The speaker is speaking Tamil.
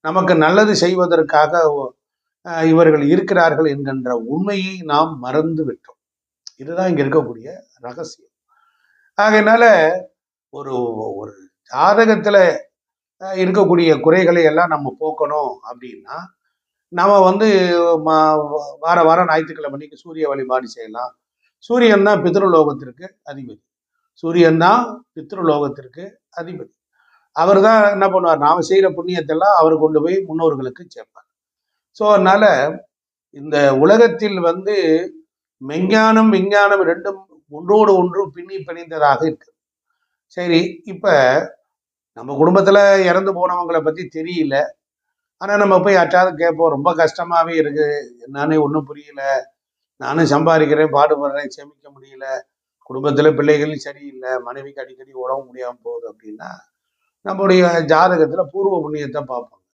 நமக்கு நல்லது செய்வதற்காக இவர்கள் இருக்கிறார்கள் என்கின்ற உண்மையை நாம் மறந்து விட்டோம். இதுதான் இங்க இருக்கக்கூடிய ரகசியம். ஆகையினால ஒரு ஒரு ஜாதகத்துல இருக்கக்கூடிய குறைகளை எல்லாம் நம்ம போக்கணும் அப்படின்னா நம்ம வந்து வார வாரம் ஞாயிற்றுக்கிழமைக்கு சூரிய வழிபாடு செய்யலாம். சூரியன் தான் பித்ருலோகத்திற்கு அதிபதி. சூரியன் தான் பித்ருலோகத்திற்கு அதிபதி. அவர் தான் என்ன பண்ணுவார், நாம செய்யற புண்ணியத்தெல்லாம் அவர் கொண்டு போய் முன்னோர்களுக்கு சேர்ப்பார். ஸோ அதனால இந்த உலகத்தில் வந்து மெஞ்ஞானம் விஞ்ஞானம் ரெண்டும் ஒன்றோடு ஒன்று பின்னி பிணைந்ததாக இருக்கு. சரி, இப்ப நம்ம குடும்பத்துல இறந்து போனவங்களை பத்தி தெரியல. ஆனா நம்ம போய் யாற்றாவது கேட்போம், ரொம்ப கஷ்டமாவே இருக்கு, என்னன்னு ஒன்றும் புரியல, நானும் சம்பாதிக்கிறேன், பாடுபடுறேன், சேமிக்க முடியல, குடும்பத்துல பிள்ளைகள் சரியில்லை, மனைவிக்கு அடிக்கடி உடம்பு முடியாம போகுது அப்படின்னா நம்முடைய ஜாதகத்துல பூர்வ புண்ணியத்தை பார்ப்போம்.